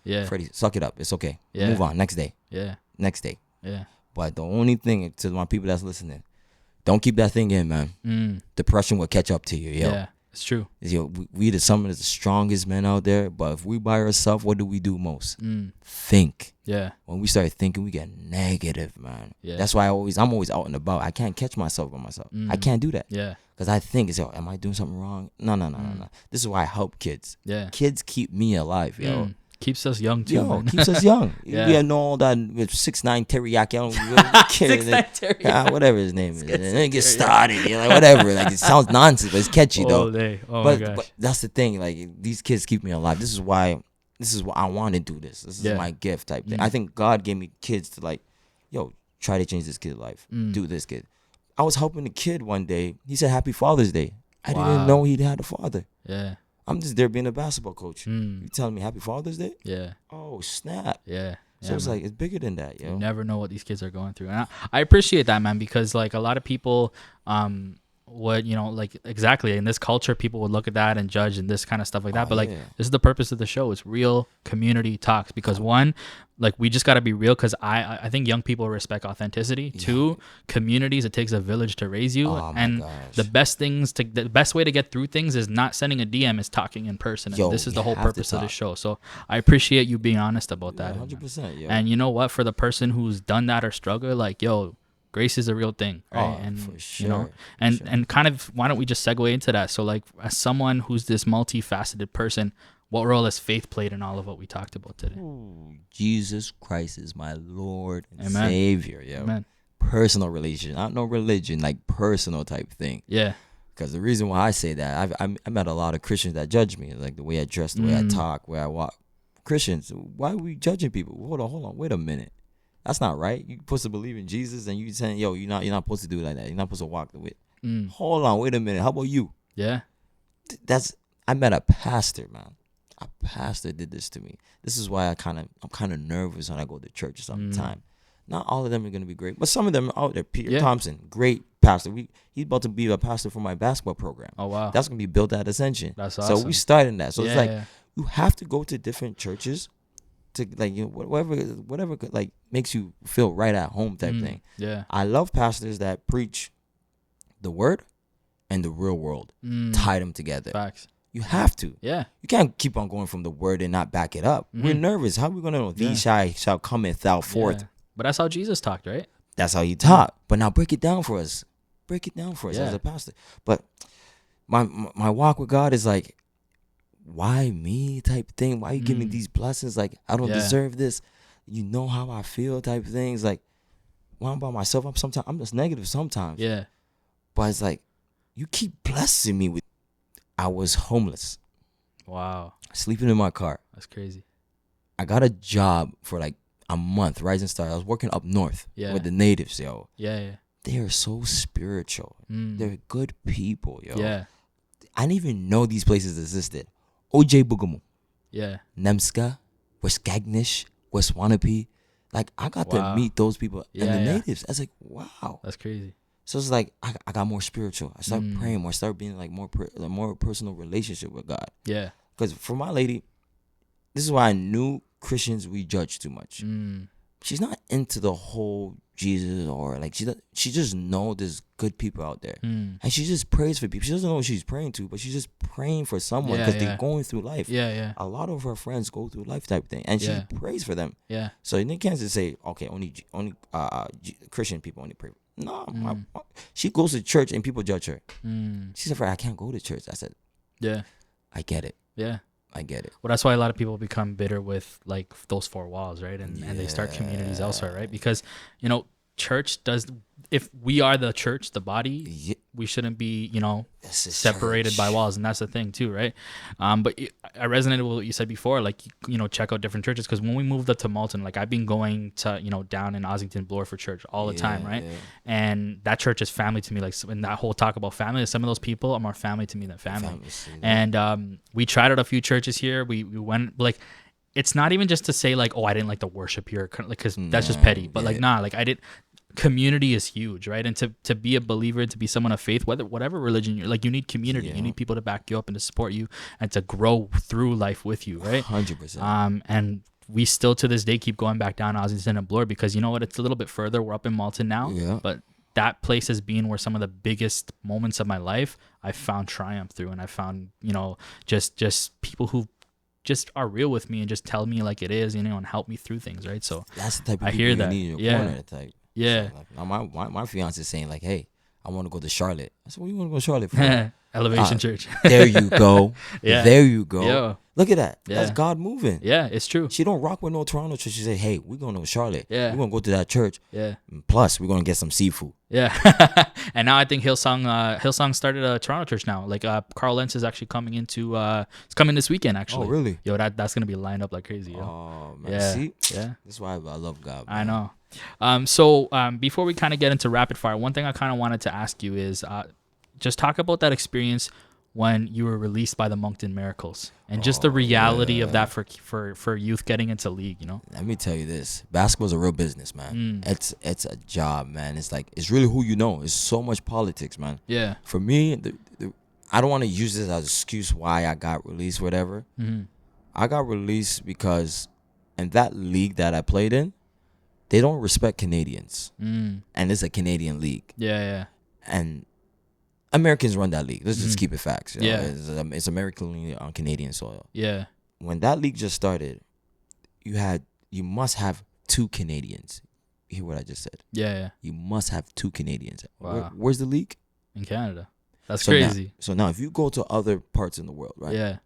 Yeah. Freddie, suck it up. It's okay. Yeah. Move on. Next day. Yeah. Next day. Yeah. But the only thing to my people that's listening, don't keep that thing in, man. Depression will catch up to you, yo. Yeah. It's true. Yo, we some of the strongest men out there, but if we by ourselves, what do we do most? Think. Yeah. When we start thinking, we get negative, man. Yeah. That's why I'm always out and about. I can't catch myself by myself. I can't do that. Yeah. Because I think, am I doing something wrong? No. This is why I help kids. Yeah. Kids keep me alive, yo. Keeps us young too. Yo, keeps us young. Yeah. We know all that with 6'9" teriyaki. 6'9" teriyaki. Whatever his name is. And then get started. Whatever. Like, it sounds nonsense, but it's catchy though. My gosh. But that's the thing. Like, these kids keep me alive. This is what I want to do this. This is my gift type thing. I think God gave me kids to try to change this kid's life. Do this kid. I was helping a kid one day. He said, "Happy Father's Day." I didn't know he had a father. Yeah. I'm just there being a basketball coach. You telling me Happy Father's Day? Yeah. Oh, snap. Yeah. So it's like, it's bigger than that, yo. You never know what these kids are going through. And I appreciate that, man, because like a lot of people, what, like exactly in this culture, people would look at that and judge and this kind of stuff like that. But like, yeah. this is the purpose of the show. It's real community talks because one, like we just got to be real because I think young people respect authenticity. Yeah. Two, communities, it takes a village to raise you. Oh my And gosh. the best way to get through things is not sending a DM, is talking in person. And Yo, this is the we whole have to purpose of the talk. show. So I appreciate you being honest about that. 100%. Yo. And you know what? For the person who's done that or struggle, like, yo, grace is a real thing, right? Oh, and for sure. and kind of, why don't we just segue into that? So like, as someone who's this multifaceted person, what role has faith played in all of what we talked about today? Ooh, Jesus Christ is my Lord and Amen. Savior. Yo. Amen. Personal relation, not no religion, like personal type thing. Yeah. Because the reason why I say that, I met a lot of Christians that judge me, like the way I dress, the way I talk, where I walk. Christians, why are we judging people? Hold on, wait a minute. That's not right. You're supposed to believe in Jesus, and you saying, yo, you're not supposed to do it like that. You're not supposed to walk the way. Hold on, wait a minute. How about you? Yeah. I met a pastor, man. A pastor did this to me. This is why I'm kind of nervous when I go to church sometimes. Not all of them are gonna be great, but some of them are out there. Peter Thompson, great pastor. He's about to be a pastor for my basketball program. Oh wow. That's gonna be built at Ascension. That's awesome. So we started that. So it's like yeah. you have to go to different churches to, like, whatever like makes you feel right at home type thing. Yeah. I love pastors that preach the word and the real world, tie them together. Facts. You have to. Yeah. You can't keep on going from the word and not back it up. We're nervous. How are we gonna know? These shall cometh thou forth. Yeah. But that's how Jesus talked, right? That's how he taught. But now break it down for us. Break it down for us as a pastor. But my walk with God is like, why me type thing? Why you give me these blessings? Like, I don't deserve this. You know how I feel type things. Like, when I'm by myself, I'm just negative sometimes. Yeah. But it's like, you keep blessing me with. I was homeless. Wow. Sleeping in my car. That's crazy. I got a job for like a month, Rising Star. I was working up north with the natives, yo. Yeah. They are so spiritual. They're good people, yo. Yeah. I didn't even know these places existed. OJ Bugamu, Yeah. Nemska, West Gagnish, West Wanapee. Like, I got to meet those people and the natives. I was like, wow. That's crazy. So it's like I got more spiritual. I started praying more. I started being like more personal relationship with God. Yeah. Because for my lady, this is why I knew Christians, we judge too much. She's not into the whole Jesus, or like she just know there's good people out there, and she just prays for people. She doesn't know who she's praying to, but she's just praying for someone because they're going through life. Yeah. A lot of her friends go through life type thing, and she prays for them. Yeah. So you can't just say, okay, only Christian people only pray. No, she goes to church and people judge her. She said, I can't go to church. I said, yeah, I get it. Yeah. I get it. Well, that's why a lot of people become bitter with like those four walls, right? And they start communities elsewhere, right? Because, church does, if we are the church, the body, we shouldn't be, separated by walls. And that's the thing too, right? But I resonated with what you said before, like, check out different churches. Because when we moved up to Malton, like I've been going to, down in Ossington, Bloor for church all the time, right? Yeah. And that church is family to me. Like in that whole talk about family, some of those people are more family to me than family. And we tried out a few churches here. We went, like, it's not even just to say like, oh, I didn't like the worship here, like, because that's just petty. But like, nah, like I did. Community is huge, right? And to be a believer, to be someone of faith, whatever religion you're, like, you need community. You need people to back you up and to support you and to grow through life with you, right? 100%. And we still to this day keep going back down Ossington and Bloor because you know what? It's a little bit further. We're up in Malton now, but that place has been where some of the biggest moments of my life I found triumph through, and I found just people who just are real with me and just tell me like it is, and help me through things, right? So that's the type of I people hear you that. need in your corner type. Yeah. So like, my fiance is saying like, hey, I want to go to Charlotte. I said, what do you want to go to Charlotte for? Elevation Church. There you go. There you go. Yo. Look at that. That's God moving. Yeah, it's true. She don't rock with no Toronto church. She say, hey, we're going to Charlotte. Yeah. We're going to go to that church. Yeah. Plus, we're going to get some seafood. Yeah. And now I think Hillsong started a Toronto church now. Like Carl Lentz is actually coming into it's coming this weekend actually. Oh, really? Yo, that's going to be lined up like crazy. Yo. Oh, man. Yeah. See? Yeah. That's why I love God, man. I know. So before we kind of get into rapid fire, one thing I kind of wanted to ask you is just talk about that experience when you were released by the Moncton Miracles, and just the reality of that for youth getting into league, you know? Let me tell you this: basketball's a real business, man. It's a job, man. It's like it's really who you know. It's so much politics, man. Yeah. For me, I don't want to use this as an excuse why I got released, whatever. I got released because in that league that I played in, they don't respect Canadians, and it's a Canadian league. Yeah. And Americans run that league. Let's just keep it facts. You know? Yeah. It's American league on Canadian soil. Yeah. When that league just started, you must have 2 Canadians. You hear what I just said? Yeah. You must have 2 Canadians. Wow. Where's the league? In Canada. That's crazy. So now, if you go to other parts in the world, right? Yeah.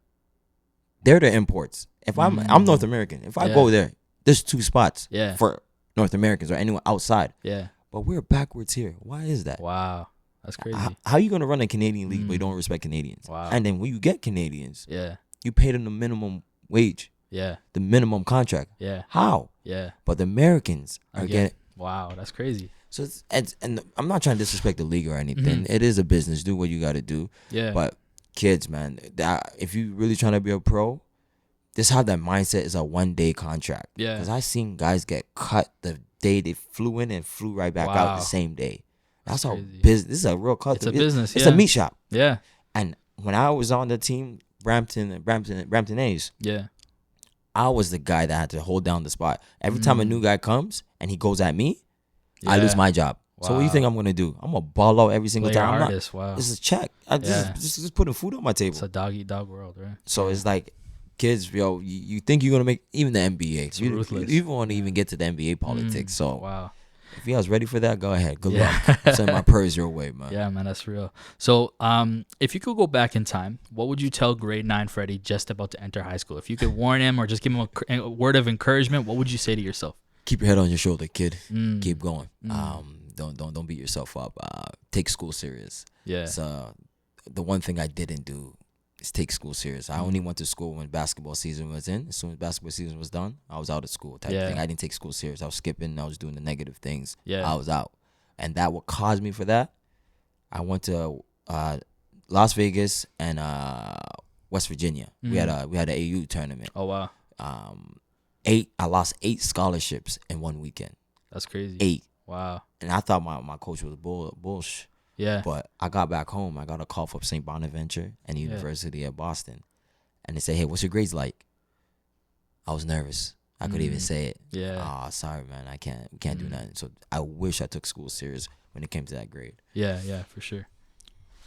They're the imports. If I'm North American. If I go there, there's 2 spots for North Americans or anyone outside. Yeah. But we're backwards here. Why is that? Wow. That's crazy. How are you going to run a Canadian league but you don't respect Canadians? Wow. And then when you get Canadians, Yeah. you pay them the minimum wage, Yeah. the minimum contract. Yeah. How? Yeah. But the Americans are getting. Wow, that's crazy. So and I'm not trying to disrespect the league or anything. It is a business. Do what you got to do. Yeah. But kids, man, if you really trying to be a pro, just have that mindset is a 1-day contract. Yeah. Because I seen guys get cut the day they flew in and flew right back out the same day. That's how business. This is a real culture. It's a business. It's a meat shop. Yeah. And when I was on the team, Brampton A's. Yeah. I was the guy that had to hold down the spot. Every time a new guy comes and he goes at me, I lose my job. Wow. So what do you think I'm gonna do? I'm gonna ball out every single time. Wow. This is check. Just putting food on my table. It's a dog eat dog world, right? So it's like, kids, yo, you think you're gonna make even the NBA? It's ruthless. You want to even get to the NBA politics. So wow. If you guys ready for that, go ahead. Good luck. Send my prayers your way, man. Yeah, man, that's real. So, if you could go back in time, what would you tell grade 9 Freddy just about to enter high school? If you could warn him or just give him a word of encouragement, what would you say to yourself? Keep your head on your shoulder, kid. Keep going. Don't beat yourself up. Take school serious. Yeah. So the one thing I didn't do is take school serious. I only went to school when basketball season was in. As soon as basketball season was done, I was out of school type thing. I didn't take school serious. I was skipping. I was doing the negative things. Yeah. I was out. And that what caused me for that, I went to Las Vegas and West Virginia. We had an AU tournament. Oh, wow. I lost 8 scholarships in one weekend. That's crazy. 8. Wow. And I thought my coach was bullshit. Yeah. But I got back home. I got a call from St. Bonaventure and the University of Boston. And they said, hey, what's your grades like? I was nervous. I couldn't even say it. Yeah. Oh, sorry, man. We can't do nothing. So I wish I took school serious when it came to that grade. Yeah, for sure.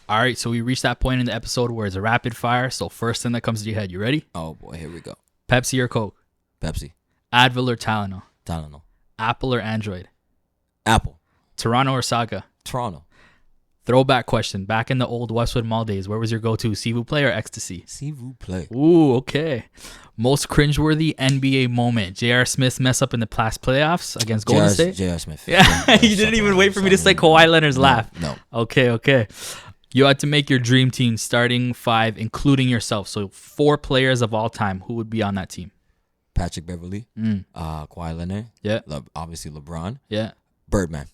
All right, so we reached that point in the episode where it's a rapid fire. So first thing that comes to your head, you ready? Oh, boy, here we go. Pepsi or Coke? Pepsi. Advil or Tylenol? Tylenol. Apple or Android? Apple. Toronto or Saga? Toronto. Throwback question. Back in the old Westwood Mall days, where was your go-to? S'il vous plaît or ecstasy? S'il vous plaît. Ooh, okay. Most cringeworthy NBA moment. J.R. Smith mess up in the playoffs against Golden State? J.R. Smith. Yeah, you didn't even wait for me to say Kawhi Leonard's laugh. No. Okay. You had to make your dream team starting 5, including yourself. So 4 players of all time. Who would be on that team? Patrick Beverly. Kawhi Leonard. Yeah. Obviously LeBron. Yeah. Birdman.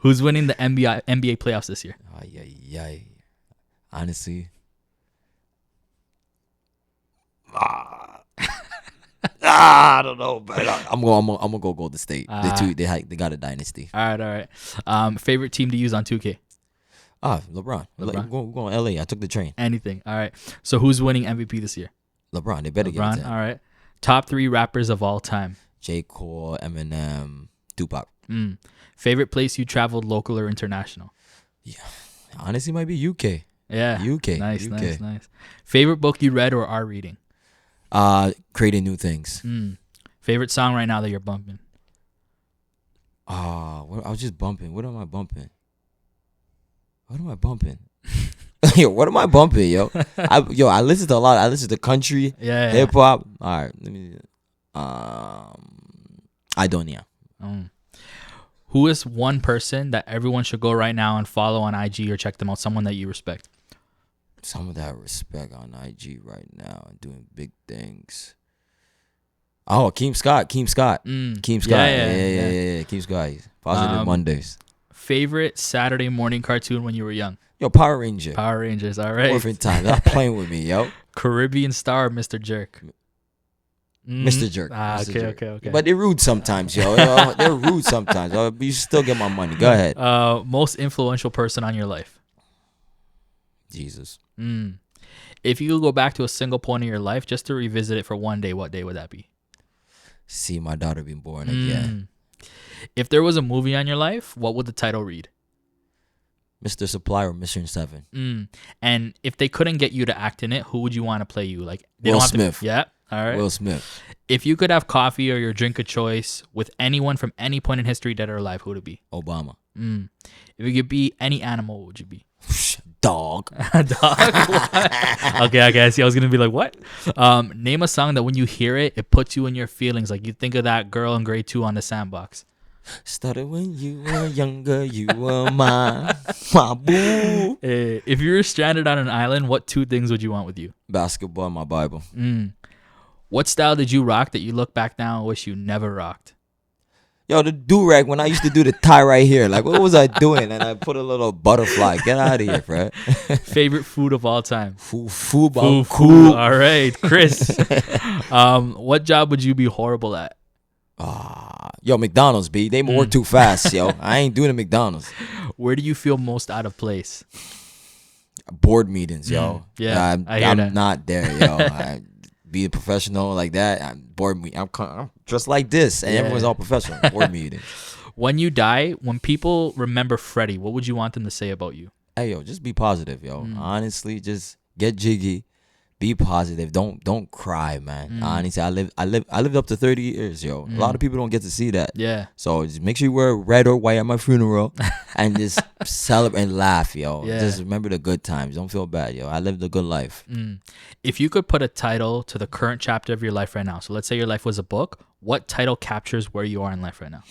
Who's winning the NBA playoffs this year? Honestly. I don't know, but I'm gonna go Golden State. They got a dynasty. All right. Favorite team to use on 2K? LeBron. We're going LA. I took the train. Anything. All right. So who's winning MVP this year? LeBron. They better get it. All right. Top 3 rappers of all time? J. Cole, Eminem, Tupac. Favorite place you traveled, local or international? Yeah, honestly, might be UK. Yeah, UK. Nice. UK. Nice. Favorite book you read or are reading? Creating New Things. Favorite song right now that you're bumping? I was just bumping. What am I bumping? Yo, what am I bumping, yo? I listen to a lot. I listen to country, hip hop. All right, let me. Idonia. Who is one person that everyone should go right now and follow on IG or check them out? Someone that you respect. Someone that I respect on IG right now and doing big things. Oh, Keem Scott. Keem Scott. Yeah. Keem Scott. Positive Mondays. Favorite Saturday morning cartoon when you were young? Yo, Power Ranger. Power Rangers. All right. Orphan Time. Not playing with me, yo. Caribbean Star or Mr. Jerk? Mr. Jerk. Ah, Mr. okay, Jerk. okay. But they're rude sometimes, yo. They're rude sometimes. But you still get my money. Go ahead. Most influential person on your life? Jesus. If you could go back to a single point in your life just to revisit it for one day, what day would that be? See my daughter being born again. If there was a movie on your life, what would the title read? Mr. Supply or Mission 7. And if they couldn't get you to act in it, who would you want to play you? Like Will Smith. Yeah. All right. Will Smith. If you could have coffee or your drink of choice with anyone from any point in history, dead or alive, who would it be? Obama. If you could be any animal, what would you be? Dog. Dog? Okay, I see. I was going to be like, what? Name a song that when you hear it, it puts you in your feelings. Like you think of that girl in grade 2 on the sandbox. Started when you were younger, you were my boo. If you were stranded on an island, what 2 things would you want with you? Basketball and my Bible. What style did you rock that you look back now and wish you never rocked? Yo, the do-rag when I used to do the tie right here. Like, what was I doing? And I put a little butterfly. Get out of here, Fred. Favorite food of all time? Food. All right, Chris. What job would you be horrible at? Yo, McDonald's, B. They work too fast, yo. I ain't doing the McDonald's. Where do you feel most out of place? Board meetings, yo. Yeah, I'm not there, yo. Be a professional like that. I'm just like this, and everyone's all professional. Board meetings. When you die, when people remember Freddy, what would you want them to say about you? Hey, yo, just be positive, yo. Honestly, just get jiggy. Be positive. Don't cry, man. Honestly, I lived up to 30 years, yo. A lot of people don't get to see that. Yeah. So just make sure you wear red or white at my funeral and just celebrate and laugh, yo. Yeah. Just remember the good times. Don't feel bad, yo. I lived a good life. If you could put a title to the current chapter of your life right now, so let's say your life was a book, what title captures where you are in life right now?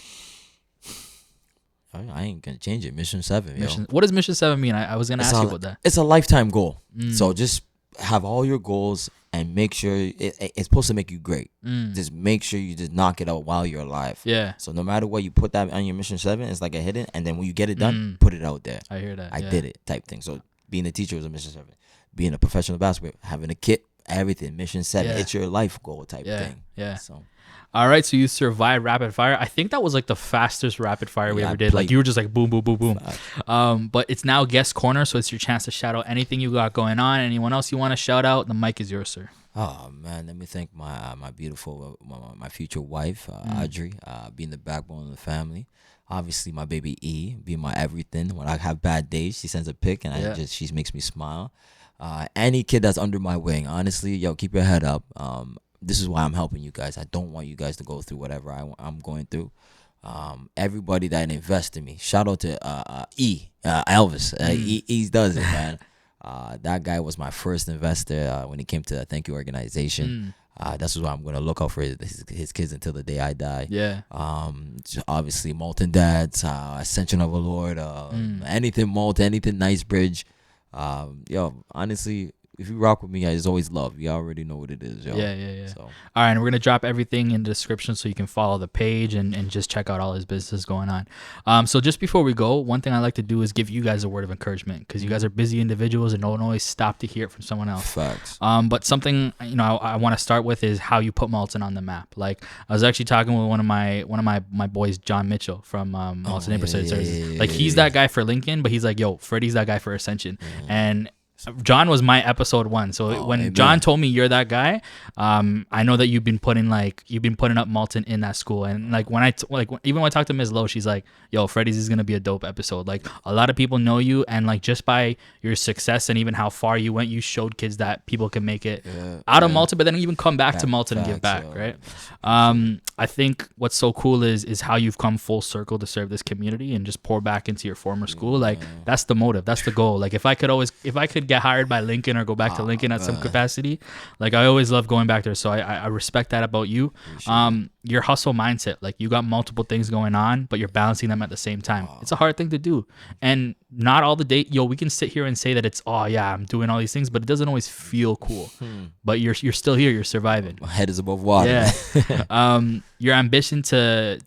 I ain't gonna change it. Mission 7, yo. What does Mission 7 mean? I was gonna ask you about that. It's a lifetime goal. So just have all your goals and make sure it's supposed to make you great. Just make sure you just knock it out while you're alive. Yeah. So no matter what, you put that on your Mission 7, it's like a hidden, and then when you get it done, put it out there. I hear that. I did it type thing. So being a teacher was a Mission 7. Being a professional basketball, having a kit, everything, Mission 7. It's your life goal type thing. Yeah. So. All right, so you survived rapid fire. I think that was like the fastest rapid fire we ever did. Like you were just like boom, boom, boom, boom. But it's now guest corner, so it's your chance to shout out anything you got going on. Anyone else you want to shout out? The mic is yours, sir. Oh man, let me thank my beautiful my future wife, Audrey, being the backbone of the family. Obviously, my baby E, being my everything. When I have bad days, she sends a pic and she makes me smile. Any kid that's under my wing, honestly, yo, keep your head up. This is why I'm helping you guys. I don't want you guys to go through whatever I'm going through. Everybody that invests in me. Shout out to Elvis. He does it, man. That guy was my first investor when it came to the Thank You organization. This is why I'm gonna look out for his kids until the day I die. Yeah. Obviously Malton Dawgz, Ascension of the Lord, anything Malton, anything Nicebridge. Yo, honestly, if you rock with me, there's always love. You already know what it is, yo. Yeah. So. All right, and we're going to drop everything in the description so you can follow the page and just check out all his business going on. So just before we go, one thing I like to do is give you guys a word of encouragement because you guys are busy individuals and don't always stop to hear it from someone else. Facts. But something, I want to start with is how you put Malton on the map. Like I was actually talking with one of my boys, John Mitchell from Malton Miracles. Like he's that guy for Lincoln, but he's like, yo, Freddie's that guy for Ascension. And John was my episode 1. So when John told me you're that guy, I know that you've been putting up Malton in that school. And like even when I talked to Ms. Lowe, she's like, yo, Freddy's is going to be a dope episode. Like a lot of people know you, and like just by your success and even how far you went, you showed kids that people can make it out of Malton, but then even come back to Malton and give back, right? I think what's so cool is how you've come full circle to serve this community and just pour back into your former school. Like that's the motive, that's the goal. Like if I could get hired by Lincoln or go back to Lincoln at some capacity, like I always love going back there. So I respect that about you. Your hustle mindset, like you got multiple things going on, but you're balancing them at the same time. It's a hard thing to do, and not all the day. We can sit here and say that it's I'm doing all these things, but it doesn't always feel cool. But you're still here, you're surviving. My head is above water. Yeah. Your ambition to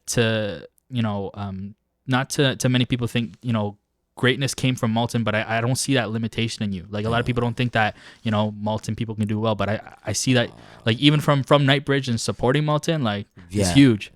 not to many people think, you know, greatness came from Malton, but I don't see that limitation in you. Like a lot of people don't think that, you know, Malton people can do well, but I see that, like, even from Nightbridge and supporting Malton, like, it's huge.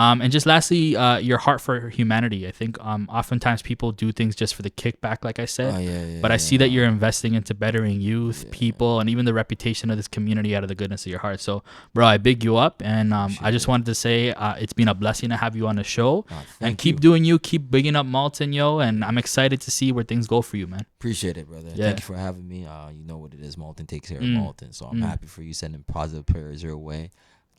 And just lastly, your heart for humanity. I think oftentimes people do things just for the kickback, like I said. But I see that you're investing into bettering youth, people, and even the reputation of this community out of the goodness of your heart. So, bro, I big you up, and I just wanted to say it's been a blessing to have you on the show. And keep doing you, keep bigging up Malton, yo. And I'm excited to see where things go for you, man. Appreciate it, brother. Thank you for having me. You know what it is. Malton takes care of Malton. So I'm happy for you, sending positive prayers your way.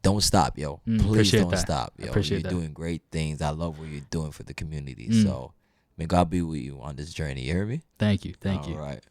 Don't stop, yo. Please don't stop, yo. You're doing great things. I love what you're doing for the community. So may God be with you on this journey. You hear me? Thank you. Thank you. All right.